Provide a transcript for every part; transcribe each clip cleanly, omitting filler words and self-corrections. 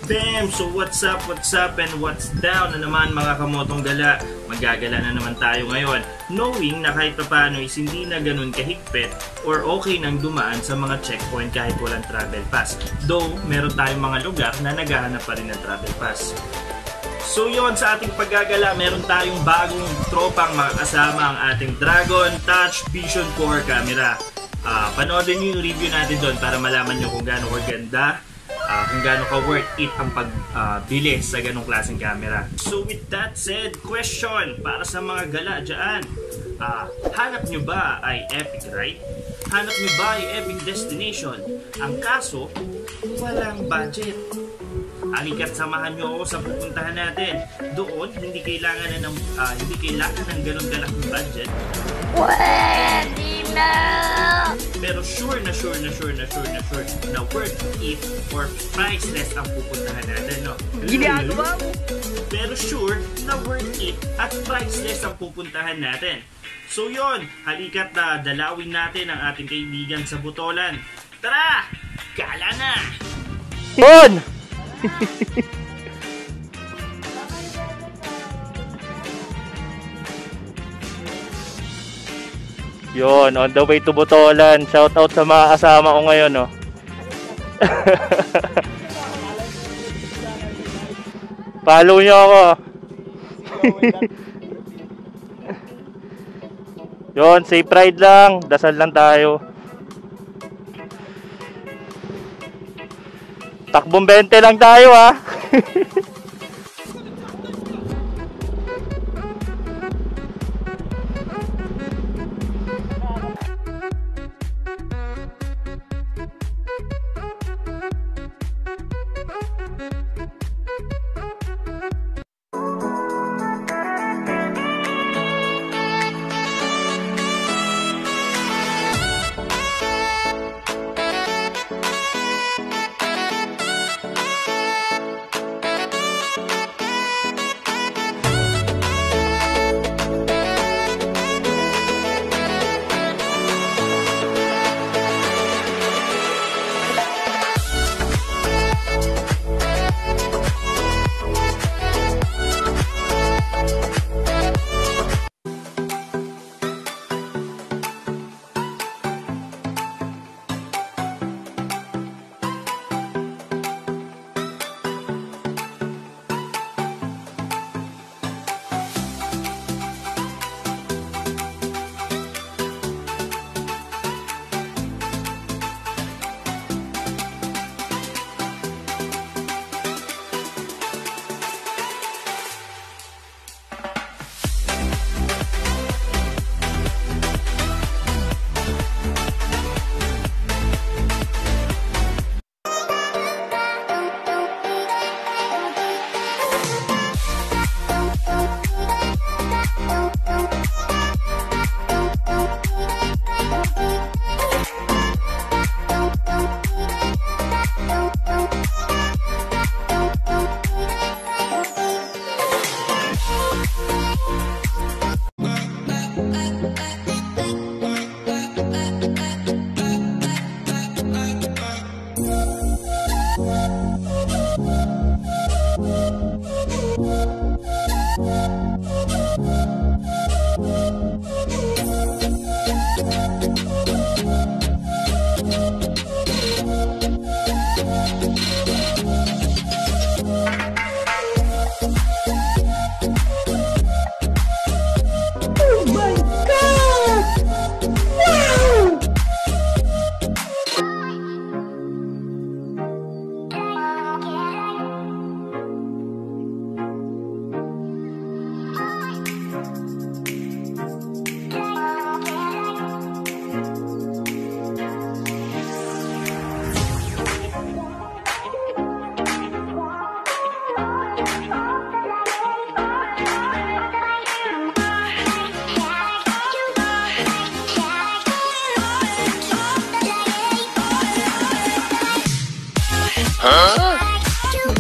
Bam! So what's up, and what's down na naman mga kamotong gala? Magagala na naman tayo ngayon, knowing na kahit paano is hindi na ganun kahigpit or okay nang dumaan sa mga checkpoint kahit walang travel pass. Though, meron tayong mga lugar na naghahanap pa rin ng travel pass. So yon, sa ating paggagala, meron tayong bagong tropang makakasama ang ating Dragon Touch Vision 4 camera. Panoodin nyo yung review natin doon para malaman nyo kung gaano kaganda, kung gaano ka worth it ang pagbili sa ganong klaseng camera. So with that said, question para sa mga gala dyan. Hanap nyo ba ay epic ride? Hanap nyo ba ay epic destination? Ang kaso, walang budget. Halika't samahan nyo ako sa pupuntahan natin. Doon, hindi kailangan ng ganong kalaking budget. Pwede na! Pero sure na worth it or priceless ang pupuntahan natin, no? Ginagawa mo! Pero sure na worth it at priceless ang pupuntahan natin. So yon, halika't na dalawin natin ang ating kaibigan sa Butolan. Tara! Gala na! Yun! Yun, on the way to Butolan. Shout out sa mga kasama ko ngayon, no. Follow nyo ako. Yun, safe ride lang. Dasal lang tayo. Takbong 20 lang tayo, ha.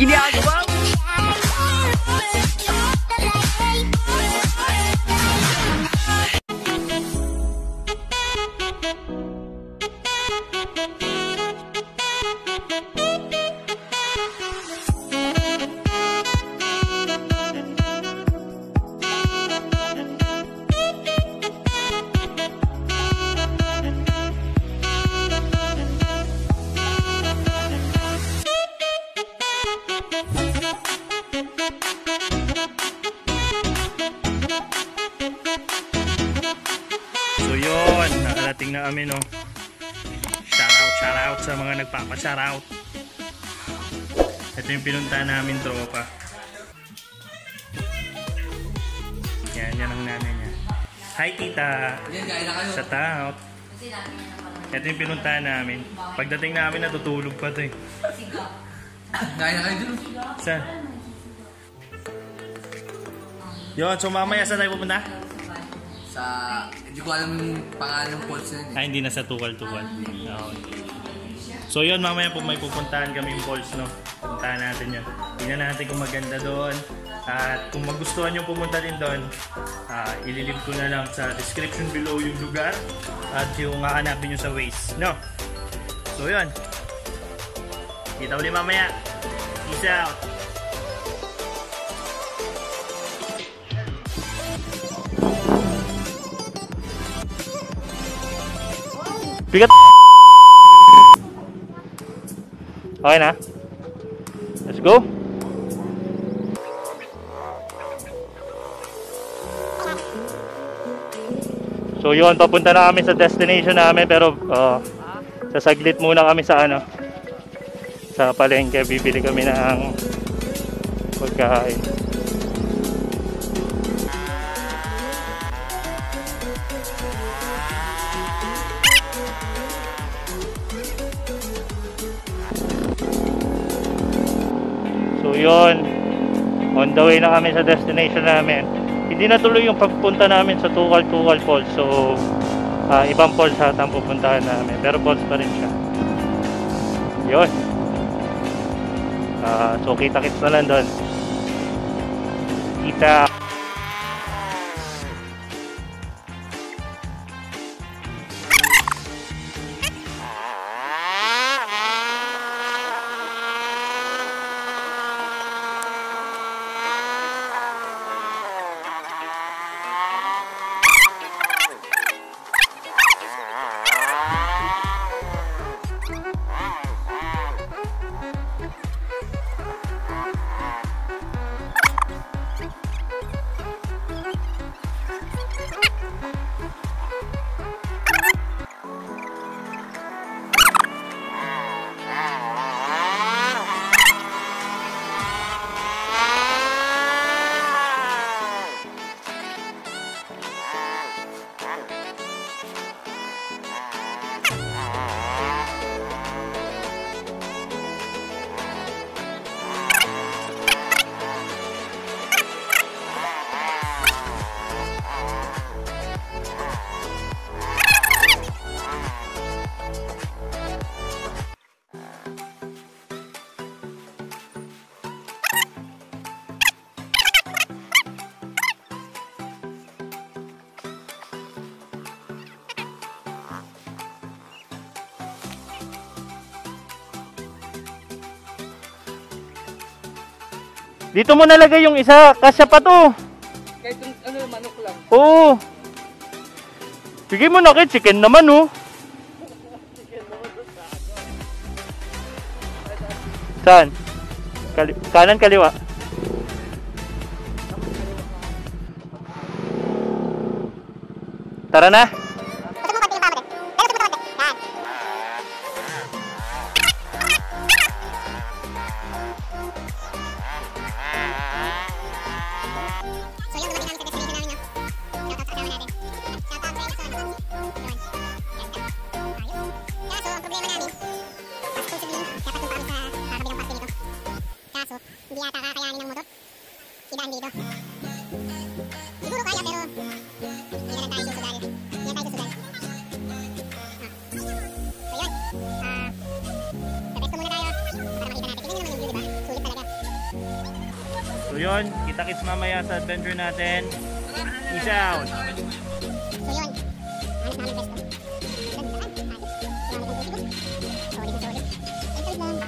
Ginagawa mo! So yun, nakarating na kami, no. Shout out sa mga nagpapa-shout out. Ito yung pinunta namin tropa. Yan ang nanay niya. Hi tita! Shout out! Ito yung pinunta namin. Pagdating namin natutulog pa ito eh. Kain na kayo dun. Saan? Yun, so mamaya saan tayo pupunta? Sa... Hindi ko alam yung pangalan ng falls na yun. Ay, hindi na sa tukal-tukal. Okay. So yun, mamaya po may pupuntahan kami yung falls, no? Puntahan natin yun. Tingnan natin kung maganda doon. At kung magustuhan nyo pumunta din doon, ililink ko na lang sa description below yung lugar at yung hahanapin nyo sa Waze, no? So yun. Kita ulit mamaya. Peace out! Bigat. Okay na. Let's go. So yun, papunta na kami sa destination namin pero sasaglit muna kami sa sa palengke, bibili kami ng pagkain. So yun, on the way na kami sa destination namin. Hindi na tuloy yung pagpunta namin sa Tukal-Tukal Falls. So ibang falls ata ang pupuntahan namin, pero falls pa rin siya. Yun. So kita-kits na lang doon. Kita. Dito mo nalagay yung isa, kasya pa to. Kahit yung manok lang. Oo. Sige mo na kay chicken naman oh. Saan? Kanan kaliwa. Tara na. Hindi yata kakayanin ng motor. Idaan dito. Siguro kaya pero hindi na lang tayo susugal. Hindi na tayo susugal. So yun. Pepesto muna tayo para makita natin. Tingnan naman yung view, diba? Sulit talaga. So yun, kita-kits mamaya sa adventure natin. Peace out! So yun. Hanap namin pesto. Solid na solid. Solid lang.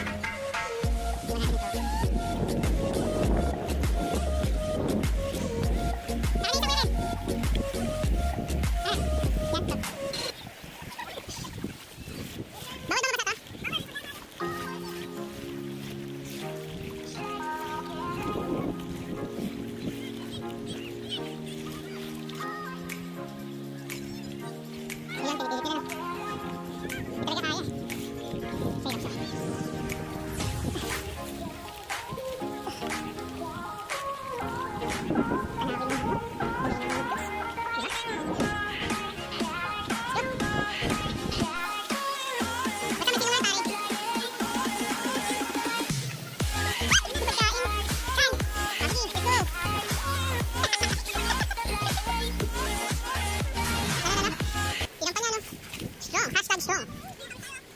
strong.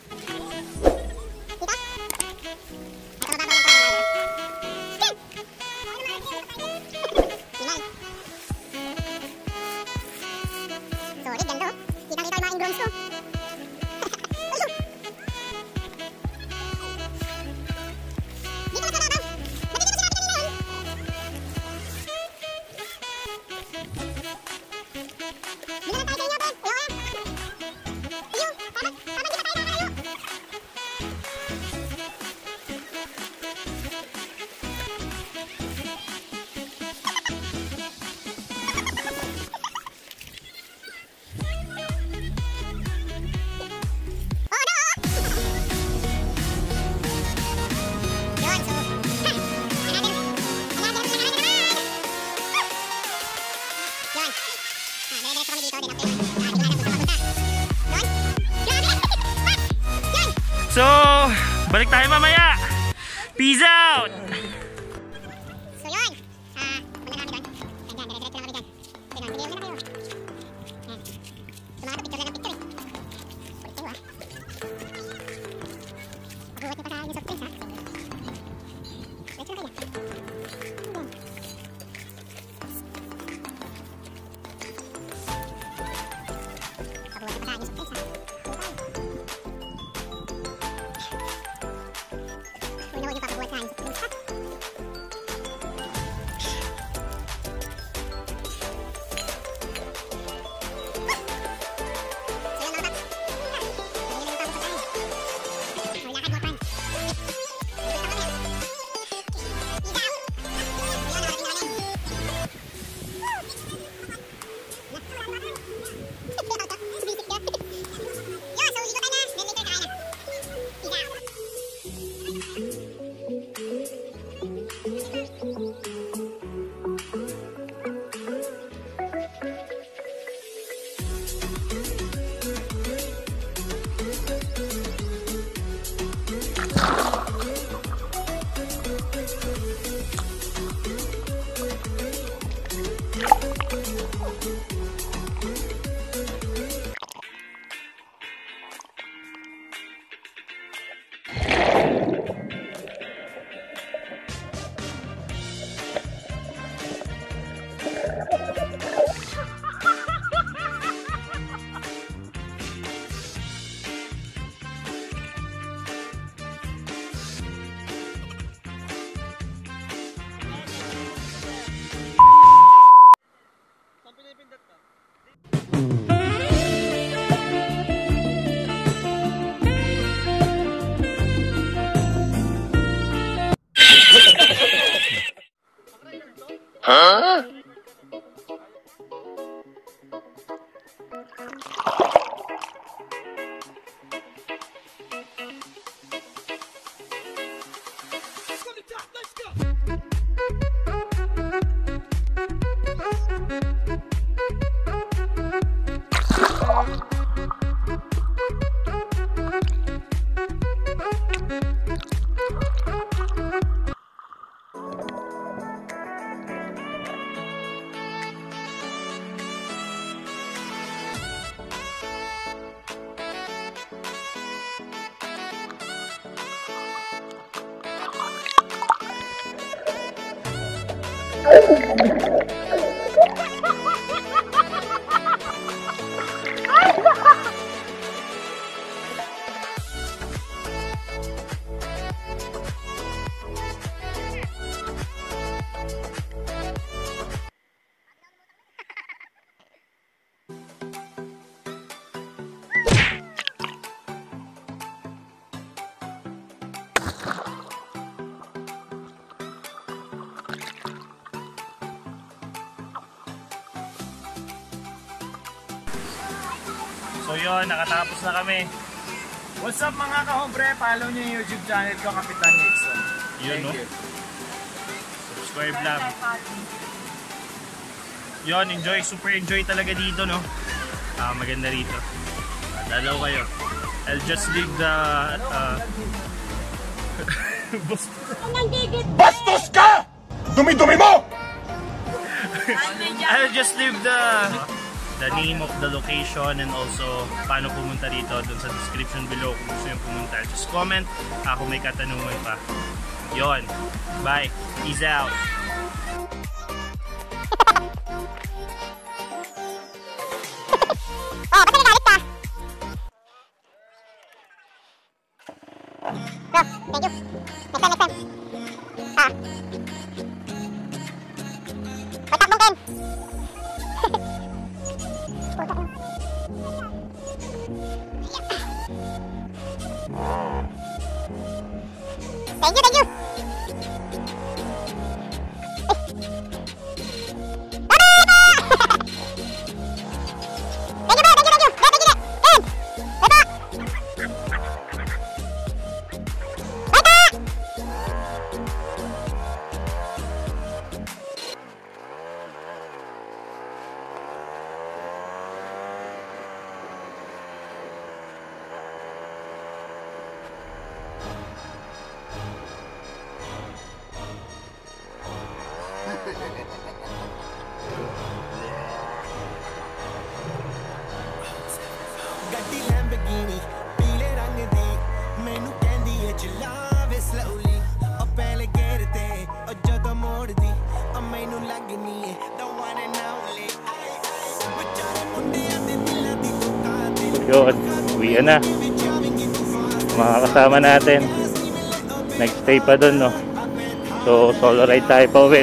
Dito. Ito mababa lang tayo. Spin! Hinay. Solid, ganda oh. Kitang-kita yung mga ingrons ko. Ulusog! Dito na sa laban. Nandito na sinabi kanina yun. Dito na tayo sa inyo, Ben. Uyo, uyo. Tama di ba tayo nakakayo? Oo na, oo. Yun, so, ha. Another naman. Yun. Dire-diretso kami dito, din ako yun. Hindi ko alam kung saan mapunta. Yun. Grabe! What? Yun! So, balik tayo mamaya. Peace out! So yun, punta na kami doon. Ayan, dire-diretso na kami dyan. Sige na, video na tayo. Ayan. Tumakot picture lang ng picture eh. Kulit tayo ah. Pag-uwat niyo pa sa akin yung surprise ha. Diretso na kayo. Ayan. Pag-uwat niyo pa sa akin yung surprise ha. Huwag na huwag niyo pa pag-uwat sa akin yung surprise ha. So yun, nakatapos na kami. What's up mga kahombre? Follow nyo yung YouTube channel ko, Kapitan Nixon. Yun, no? Thank you. Subscribe lang. Yun, enjoy. Super enjoy talaga dito, no? Maganda rito. Dalaw kayo. I'll just leave the... Bastos ka! Dumi-dumi mo! I'll just leave the the name of the location and also paano pumunta dito dun sa description below kung gusto yung pumunta. Just comment kung may katanungan pa. Yon. Bye. Peace out. Oh, ba't nagalit ka? Bro, thank you. Next time, next time. Patakbong Ken. Putak mo. Thank you, thank you. ਗੱਡੀ ਲੈਂਬਰਗਿਨੀ ਪੀਲੇ ਰੰਗ ਦੀ ਮੈਨੂੰ ਕਹਿੰਦੀ ਏ ਚਲਾਵੇ ਸਲੋਲੀ ਉਹ ਪਹਿਲੇ ਗੇਰ ਤੇ ਉਹ ਜਦੋਂ ਮੋੜਦੀ ਉਹ ਮੈਨੂੰ ਲੱਗਨੀ ਏ the one and only ਵਿਚਾਰੇ ਮੁੰਡਿਆਂ ਦੇ ਦਿਲਾਂ ਦੀ ਦੁਕਾਨ ਤੇ Yun, uwi na. Mga kasama natin. Nag-stay pa dun, no? So, solo ride tayo pa uwi.